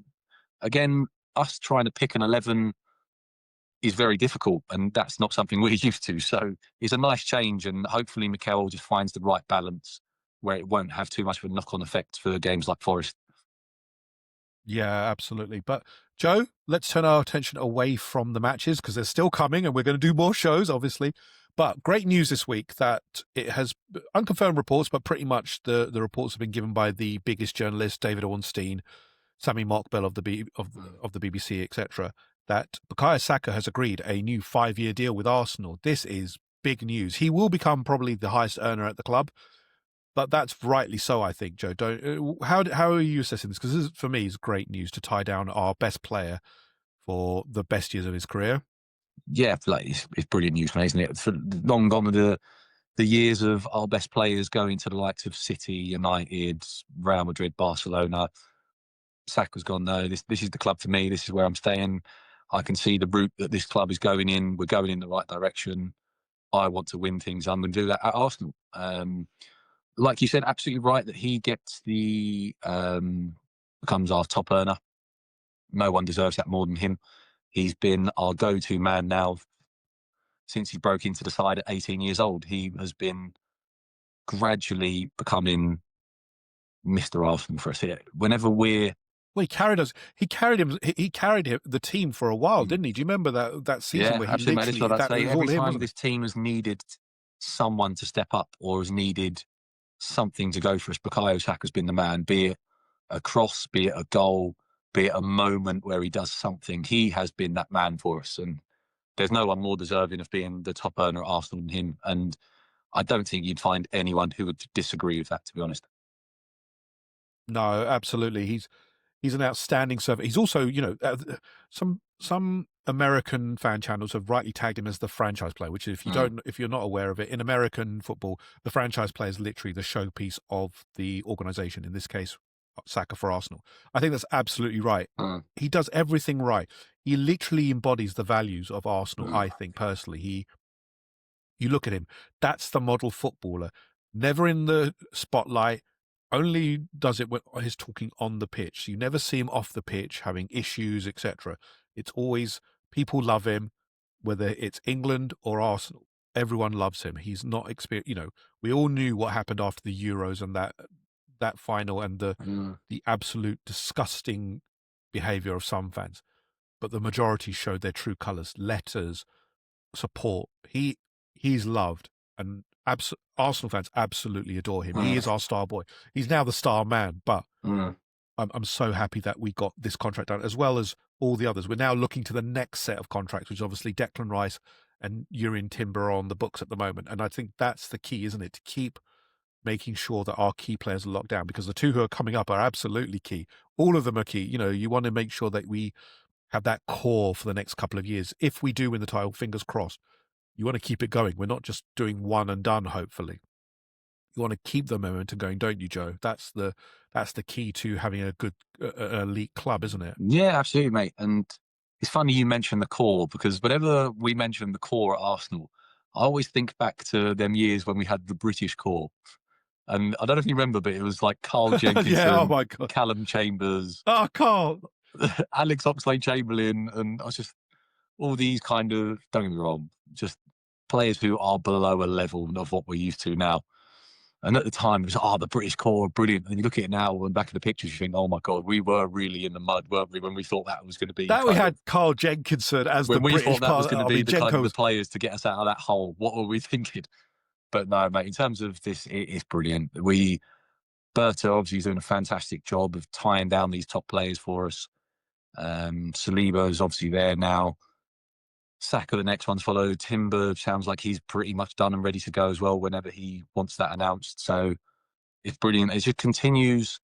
again, us trying to pick an 11 is very difficult, and that's not something we're used to. So it's a nice change, and hopefully Mikel just finds the right balance where it won't have too much of a knock-on effect for games like Forest. yeah, absolutely. But Joe, let's turn our attention away from the matches because they're still coming and we're going to do more shows, obviously. But great news this week that it has unconfirmed reports, but pretty much the reports have been given by the biggest journalist, David Ornstein, Sammy Mockbell of the BBC, etc., that Bukayo Saka has agreed a new 5-year deal with Arsenal. This is big news. He will become probably the highest earner at the club, but that's rightly so, I think, Joe. How are you assessing this? Because this, for me, is great news to tie down our best player for the best years of his career. Yeah, like it's brilliant news, mate, isn't it? For long gone are the years of our best players going to the likes of City, United, Real Madrid, Barcelona. Saka's gone, no, this is the club for me. This is where I'm staying. I can see the route that this club is going in. We're going in the right direction. I want to win things. I'm going to do that at Arsenal. Like you said, absolutely right that he gets becomes our top earner. No one deserves that more than him. He's been our go-to man now since he broke into the side at 18 years old. He has been gradually becoming Mr. Arsenal for us here. Whenever we're Well, he carried us. He carried him. He carried the team for a while, didn't he? Do you remember that season yeah, where he absolutely, mate. That's literally what I'd that it say. was Every all him, time wasn't it? this team has needed someone to step up or has needed something to go for us, Bukayo Saka's been the man, be it a cross, be it a goal, be it a moment where he does something. He has been that man for us. And there's no one more deserving of being the top earner at Arsenal than him. And I don't think you'd find anyone who would disagree with that, to be honest. No, absolutely. He's an outstanding servant. He's also, some American fan channels have rightly tagged him as the franchise player, which if you're not aware of it, in American football, the franchise player is literally the showpiece of the organization. In this case, Saka for Arsenal. I think that's absolutely right. He does everything right. He literally embodies the values of Arsenal. I think personally, you look at him, that's the model footballer. Never in the spotlight, only does it when he's talking on the pitch. So you never see him off the pitch having issues, etc. It's always people love him, whether it's England or Arsenal. Everyone loves him. He's not experienced. We all knew what happened after the Euros and that final and the absolute disgusting behaviour of some fans. But the majority showed their true colours, letters, support. He's loved, and Arsenal fans absolutely adore him. He is our star boy. He's now the star man, but I'm so happy that we got this contract done, as well as all the others. We're now looking to the next set of contracts, which is obviously Declan Rice and Jurrien Timber are on the books at the moment. And I think that's the key, isn't it? To keep making sure that our key players are locked down, because the two who are coming up are absolutely key. All of them are key. You want to make sure that we have that core for the next couple of years. If we do win the title, fingers crossed, you want to keep it going. We're not just doing one and done, hopefully. You want to keep the momentum going, don't you, Joe? That's the key to having a good elite club, isn't it? Yeah, absolutely, mate. And it's funny you mentioned the core, because whenever we mention the core at Arsenal, I always think back to them years when we had the British core. And I don't know if you remember, but it was like Carl Jenkinson, yeah, oh my God. Callum Chambers, Carl, Alex Oxlade-Chamberlain, and I was just all these kind of, don't get me wrong, just players who are below a level of what we're used to now. And at the time, it was, the British core are brilliant. And you look at it now, and back at the pictures, you think, oh my God, we were really in the mud, weren't we, when we thought that was going to be. That we had Carl Jenkinson as the British thought that was going to be the kind of the was... players to get us out of that hole. What were we thinking? But no, mate, in terms of this, it is brilliant. Berta obviously is doing a fantastic job of tying down these top players for us. Saliba is obviously there now. Saka, the next one's followed. Timber sounds like he's pretty much done and ready to go as well whenever he wants that announced. So it's brilliant. It just continues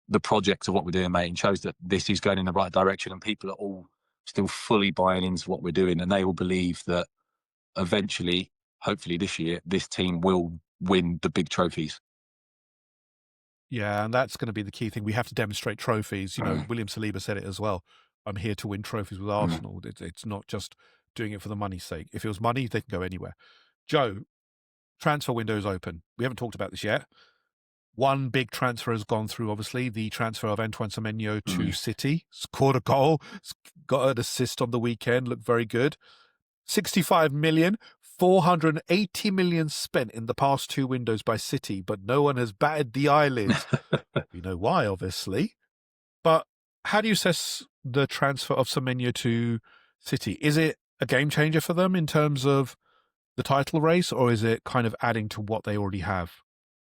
the project of what we're doing, mate, and shows that this is going in the right direction, and people are all still fully buying into what we're doing, and they will believe that eventually, hopefully this year, this team will win the big trophies. Yeah, and that's going to be the key thing. We have to demonstrate trophies. William Saliba said it as well. I'm here to win trophies with Arsenal. It's not just doing it for the money's sake. If it was money, they can go anywhere. Joe, transfer window is open. We haven't talked about this yet. One big transfer has gone through, obviously, the transfer of Antoine Semenyo to City. Scored a goal, got an assist on the weekend, looked very good. 65 million, 480 million spent in the past two windows by City, but no one has batted the eyelids. You know why, obviously. But how do you assess the transfer of Semenyo to City? Is it a game changer for them in terms of the title race, or is it kind of adding to what they already have?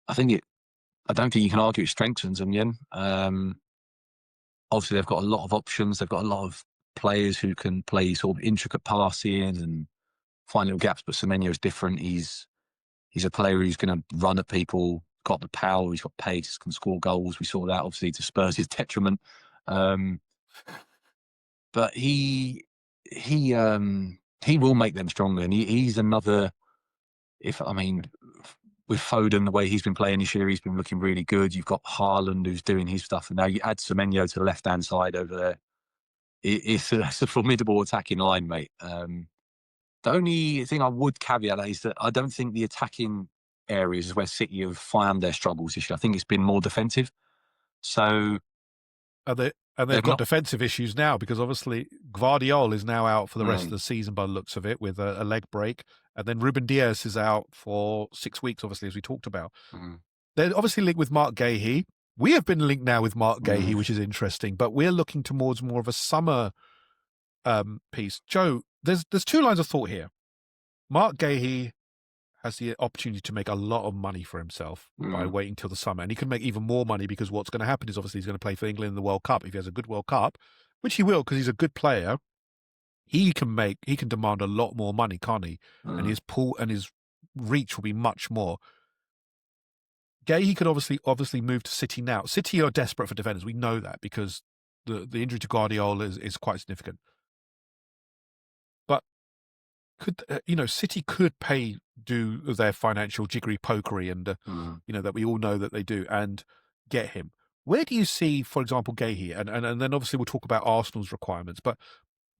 I don't think you can argue it strengthens them, Yen. Obviously, they've got a lot of options. They've got a lot of players who can play sort of intricate passing and find little gaps, but Semenyo is different. He's a player who's going to run at people, got the power, he's got pace, can score goals. We saw that, obviously, to Spurs' detriment. But he will make them stronger, and he's another. With Foden, the way he's been playing this year, he's been looking really good. You've got Haaland who's doing his stuff, and now you add Semenyo to the left-hand side over there. It's a formidable attacking line, mate. The only thing I would caveat is that I don't think the attacking areas is where City have found their struggles this year. I think it's been more defensive. So, they've got defensive issues now, because obviously Gvardiol is now out for the rest of the season by the looks of it, with a leg break. And then Ruben Dias is out for 6 weeks, obviously, as we talked about. They're obviously linked with Mark Gahey. We have been linked now with Mark Gahey, which is interesting, but we're looking towards more of a summer piece. Joe, there's two lines of thought here. Mark Gahey has the opportunity to make a lot of money for himself by waiting till the summer. And he can make even more money, because what's going to happen is obviously he's going to play for England in the World Cup. If he has a good World Cup, which he will, because he's a good player, he can demand a lot more money, can't he? And his pull and his reach will be much more. Gay could obviously move to City now. City are desperate for defenders. We know that because the injury to Guardiola is quite significant. But could City could do their financial jiggery pokery and that we all know that they do and get him. Where do you see, for example, Gay and then obviously we'll talk about Arsenal's requirements, but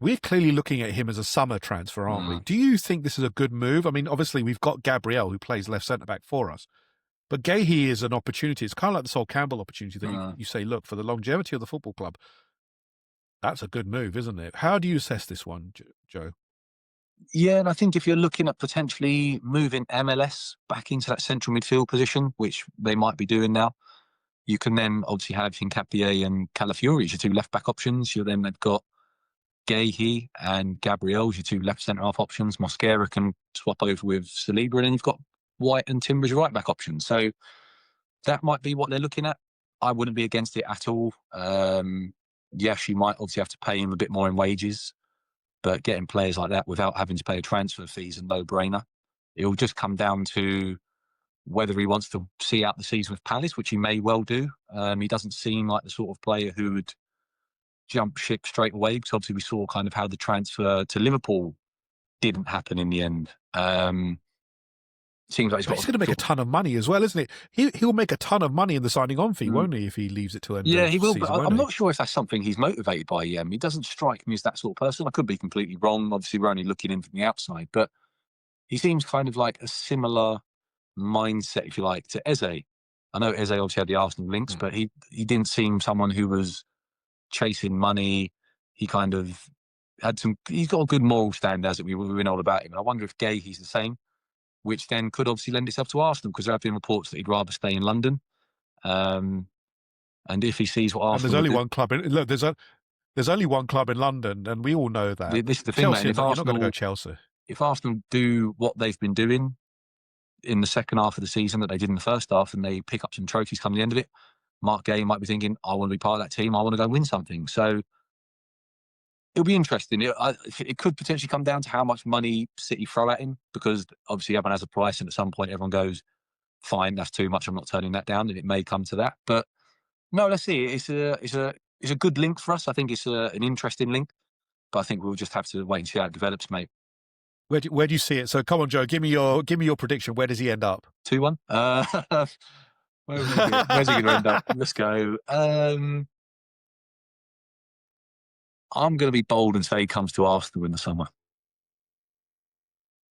we're clearly looking at him as a summer transfer, aren't we? Do you think this is a good move? I mean, obviously we've got Gabriel who plays left centre back for us, but Gay is an opportunity. It's kind of like the Sol Campbell opportunity that you say, look, for the longevity of the football club, that's a good move, isn't it? How do you assess this one, Joe? Yeah, and I think if you're looking at potentially moving MLS back into that central midfield position, which they might be doing now, you can then obviously have Hincapié and Calafiori as your two left-back options. You're then they've got Gahey and Gabriel as your two left centre-half options. Mosquera can swap over with Saliba, and then you've got White and Timber as your right-back options. So that might be what they're looking at. I wouldn't be against it at all. Yes, you might obviously have to pay him a bit more in wages, but getting players like that without having to pay a transfer fee is a no-brainer. It'll just come down to whether he wants to see out the season with Palace, which he may well do. He doesn't seem like the sort of player who would jump ship straight away, because obviously we saw kind of how the transfer to Liverpool didn't happen in the end. Seems like he's going to make a ton of money as well, isn't it? He'll make a ton of money in the signing on fee, won't he, if he leaves it to end Yeah, of he will, season, but I'm not sure if that's something he's motivated by. He doesn't strike me as that sort of person. I could be completely wrong. Obviously, we're only looking in from the outside, but he seems kind of like a similar mindset, if you like, to Eze. I know Eze obviously had the Arsenal links, but he didn't seem someone who was chasing money. He kind of he's got a good moral stand, as it we know all about him. And I wonder if he's the same, which then could obviously lend itself to Arsenal, because there have been reports that he'd rather stay in London. And if he sees what Arsenal, and there's only one club in there's only one club in London, and we all know that. This is the thing, Chelsea, mate. If Arsenal, you're not going to go Chelsea. If Arsenal do what they've been doing in the second half of the season that they did in the first half, and they pick up some trophies come the end of it, Mark Gay might be thinking, I want to be part of that team. I want to go win something. So it'll be interesting. It could potentially come down to how much money City throw at him, because obviously everyone has a price, and at some point everyone goes, fine, that's too much, I'm not turning that down, and it may come to that. But no, let's see. It's a good link for us. I think it's an interesting link, but I think we'll just have to wait and see how it develops, mate. Where do you see it? So come on, Joe, give me your prediction. Where does he end up? 2-1. Where's he going to end up? Let's go. I'm going to be bold and say he comes to Arsenal in the summer.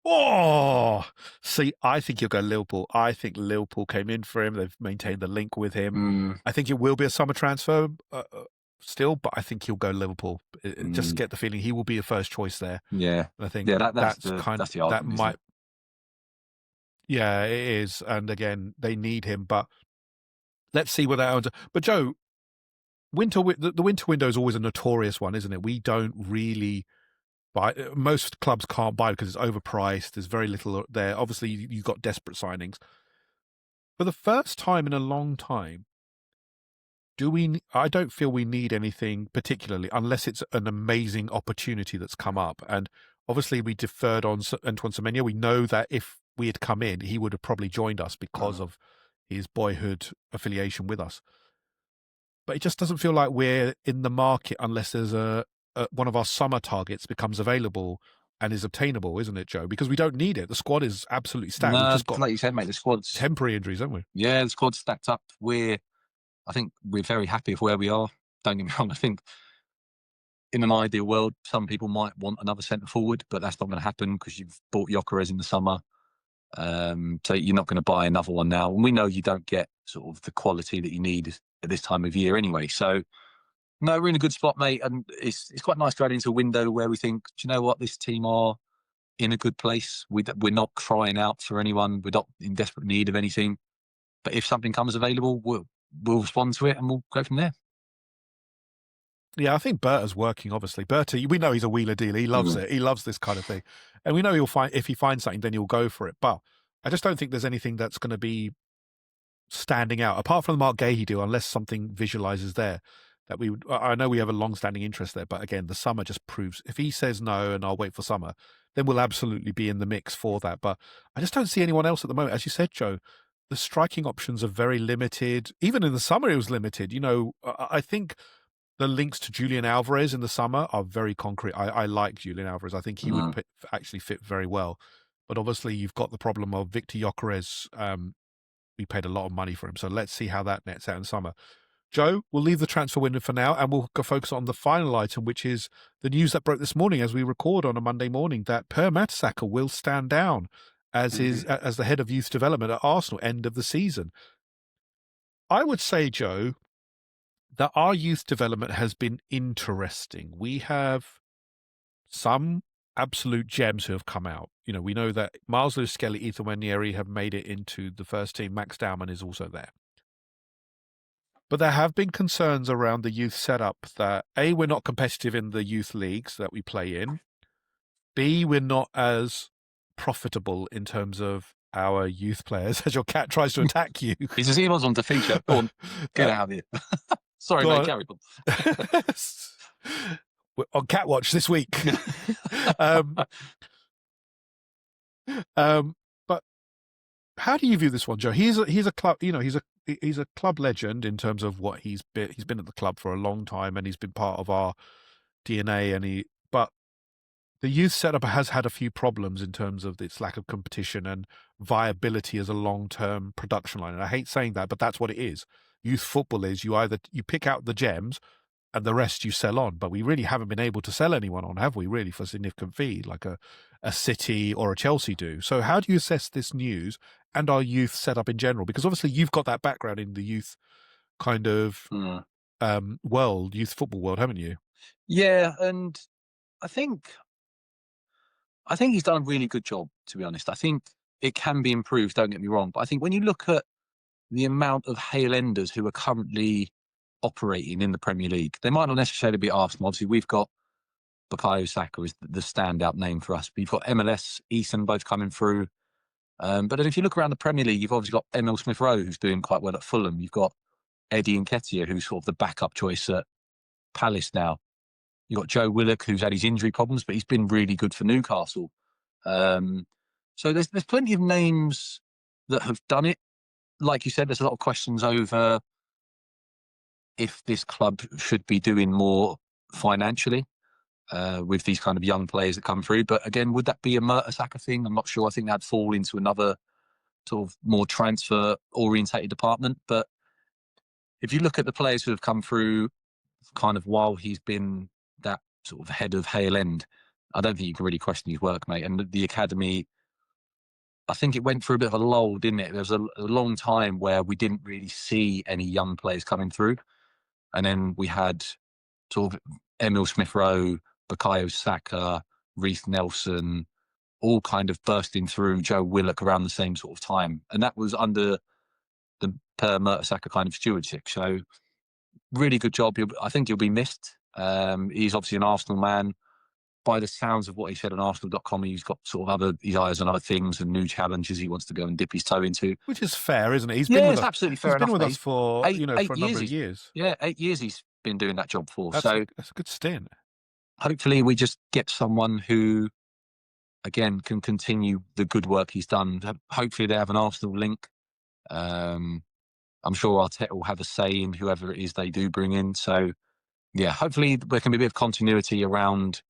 Oh, see, I think you'll go Liverpool. I think Liverpool came in for him. They've maintained the link with him. I think it will be a summer transfer still, but I think he'll go Liverpool. Just get the feeling he will be a first choice there. Yeah, I think that's the argument, that might. Yeah, it is, and again, they need him, but let's see where that ends up. But Joe, the winter window is always a notorious one, isn't it? We don't really buy. Most clubs can't buy because it's overpriced. There's very little there. Obviously, you've got desperate signings. For the first time in a long time, I don't feel we need anything particularly, unless it's an amazing opportunity that's come up. And obviously, we deferred on Antoine Semenyo. We know that if we had come in, he would have probably joined us because of his boyhood affiliation with us. But it just doesn't feel like we're in the market unless there's one of our summer targets becomes available and is obtainable, isn't it, Joe? Because we don't need it. The squad is absolutely stacked. No, We've just got, like you said, mate, the squad's temporary injuries, haven't we? Yeah, the squad's stacked up. I think we're very happy with where we are. Don't get me wrong. I think in an ideal world, some people might want another centre forward, but that's not going to happen because you've bought Gyökeres in the summer. So you're not going to buy another one now. And we know you don't get sort of the quality that you need at this time of year anyway. So, no, we're in a good spot, mate. And it's quite nice to add into a window where we think, do you know what, this team are in a good place. We're not crying out for anyone. We're not in desperate need of anything. But if something comes available, we'll respond to it and we'll go from there. Yeah, I think Berta's working, obviously. Berta, we know he's a wheeler dealer. He loves it. He loves this kind of thing. And we know if he finds something, then he'll go for it. But I just don't think there's anything that's going to be standing out, apart from the Mark Gahey deal, unless something visualizes there. I know we have a long-standing interest there, but again, the summer just proves, if he says no and I'll wait for summer, then we'll absolutely be in the mix for that. But I just don't see anyone else at the moment. As you said, Joe, the striking options are very limited. Even in the summer, it was limited. I think the links to Julian Alvarez in the summer are very concrete. I like Julian Alvarez. I think he would actually fit very well. But obviously, you've got the problem of Victor Gyökeres. We paid a lot of money for him. So let's see how that nets out in summer. Joe, we'll leave the transfer window for now, and we'll go focus on the final item, which is the news that broke this morning as we record on a Monday morning, that Per Mertesacker will stand down as the head of youth development at Arsenal end of the season. I would say, Joe, that our youth development has been interesting. We have some absolute gems who have come out. We know that Miles Lewis-Skelly, Ethan Nwaneri have made it into the first team. Max Dowman is also there. But there have been concerns around the youth setup that, A, we're not competitive in the youth leagues that we play in. B, we're not as profitable in terms of our youth players as your cat tries to attack you. He's just emails on the feature. Go on, get out of here. Sorry, mate, carry on. We're on Cat Watch this week. But how do you view this one, Joe? He's a club, he's a club legend in terms of what he's been. He's been at the club for a long time, and he's been part of our DNA. But the youth setup has had a few problems in terms of its lack of competition and viability as a long-term production line. And I hate saying that, but that's what it is. Youth football is you pick out the gems and the rest you sell on. But we really haven't been able to sell anyone on, have we, really, for significant fee, like a City or a Chelsea do. So how do you assess this news and our youth setup in general? Because obviously you've got that background in the youth kind of world, youth football world, haven't you? Yeah, and I think he's done a really good job, to be honest. I think it can be improved, don't get me wrong. But I think when you look at the amount of Hale Enders who are currently operating in the Premier League, they might not necessarily be Arsenal. Obviously, we've got Bukayo Saka is the standout name for us. But you've got MLS, Easton both coming through. But then if you look around the Premier League, you've obviously got Emil Smith-Rowe, who's doing quite well at Fulham. You've got Eddie Nketiah, who's sort of the backup choice at Palace now. You've got Joe Willock, who's had his injury problems, but he's been really good for Newcastle. So there's plenty of names that have done it. Like you said, there's a lot of questions over if this club should be doing more financially with these kind of young players that come through. But again, would that be a Mertesacker thing? I'm not sure. I think that'd fall into another sort of more transfer-orientated department. But if you look at the players who have come through kind of while he's been that sort of head of Hale End, I don't think you can really question his work, mate. And the academy, I think it went through a bit of a lull, didn't it? There was a long time where we didn't really see any young players coming through. And then we had sort of Emil Smith-Rowe, Bukayo Saka, Reece Nelson, all kind of bursting through, Joe Willock around the same sort of time. And that was under the Per Mertesacker kind of stewardship. So really good job. I think he'll be missed. He's obviously an Arsenal man. By the sounds of what he said on Arsenal.com, he's got sort of his eyes on other things and new challenges he wants to go and dip his toe into. Which is fair, isn't it? He's been with us. Absolutely fair. He's been with us for for a number of years. Yeah, 8 years he's been doing that job for. That's a good stint. Hopefully we just get someone who, again, can continue the good work he's done. Hopefully they have an Arsenal link. I'm sure Arteta will have a say in whoever it is they do bring in. So, yeah, hopefully there can be a bit of continuity around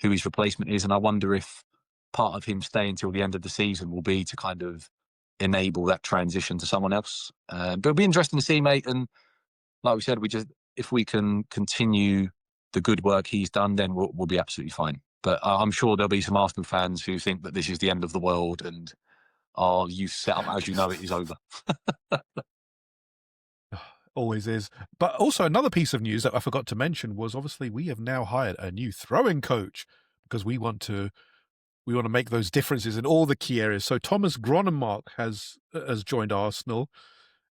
who his replacement is. And I wonder if part of him staying till the end of the season will be to kind of enable that transition to someone else. But it'll be interesting to see, mate. And like we said, if we can continue the good work he's done, then we'll be absolutely fine. But I'm sure there'll be some Arsenal fans who think that this is the end of the world and our youth setup, as you know it, is over. Always is. But also another piece of news that I forgot to mention was obviously we have now hired a new throwing coach because we want to make those differences in all the key areas. So Thomas Gronenmark has joined Arsenal,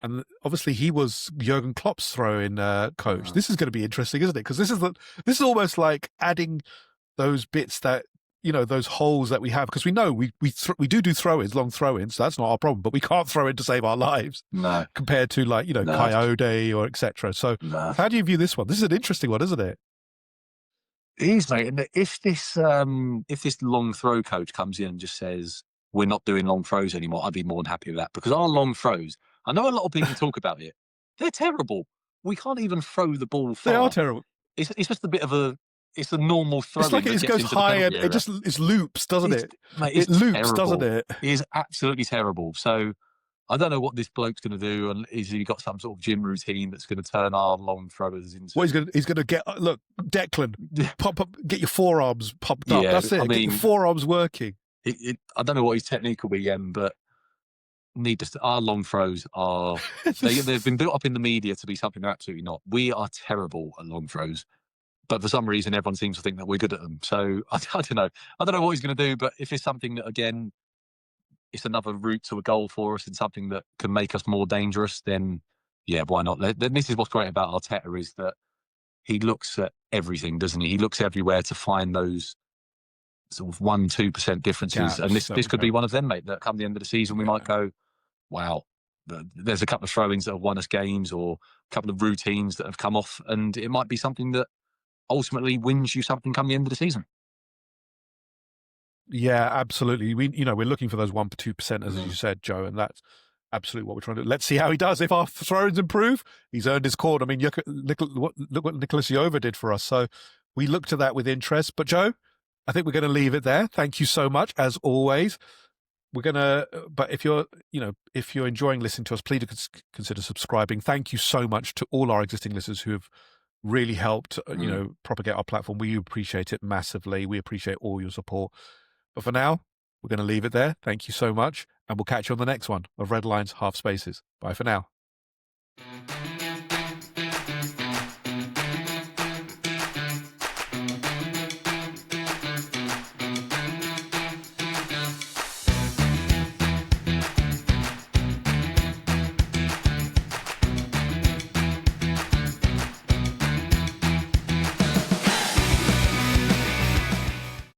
and obviously he was Jurgen Klopp's throw-in coach. This is going to be interesting, isn't it? Because this is almost like adding those bits that, those holes that we have, because we know we do throw-ins, long throw-ins, so that's not our problem, but we can't throw in to save our lives. No. Compared to Coyote or etc. So how do you view this one? This is an interesting one, isn't it? It is, mate. And if this long throw coach comes in and just says, we're not doing long throws anymore, I'd be more than happy with that, because our long throws, I know a lot of people talk about it, they're terrible. We can't even throw the ball far. They are terrible. It's just a bit of it's a normal throw. It's like it just goes high and it loops, doesn't it? Mate, it loops, terrible. doesn't it? It is absolutely terrible. So I don't know what this bloke's going to do, and is he got some sort of gym routine that's going to turn our long throwers into? Well, he's going to get look, Declan, pop up, get your forearms pumped up. That's it. I mean, get your forearms working. I don't know what his technique will be, but our long throws are they've been built up in the media to be something they're absolutely not. We are terrible at long throws, but for some reason everyone seems to think that we're good at them. So I don't know. I don't know what he's going to do, but if it's something that, again, it's another route to a goal for us and something that can make us more dangerous, then yeah, why not? This is what's great about Arteta, is that he looks at everything, doesn't he? He looks everywhere to find those sort of 1-2% differences. And this could be one of them, mate, that come the end of the season we might go, wow, there's a couple of throw-ins that have won us games, or a couple of routines that have come off, and it might be something that ultimately wins you something come the end of the season. Yeah, absolutely. We're looking for those 1-2%, as you said, Joe, and that's absolutely what we're trying to do. Let's see how he does. If our throw-ins improve, he's earned his corner. I mean, look what Nicolas Yeovil did for us. So we look to that with interest. But Joe, I think we're going to leave it there. Thank you so much, as always. But if you're enjoying listening to us, please consider subscribing. Thank you so much to all our existing listeners who have really helped, propagate our platform. We appreciate it massively. We appreciate all your support. But for now, we're going to leave it there. Thank you so much. And we'll catch you on the next one of Red Lines, Half Spaces. Bye for now.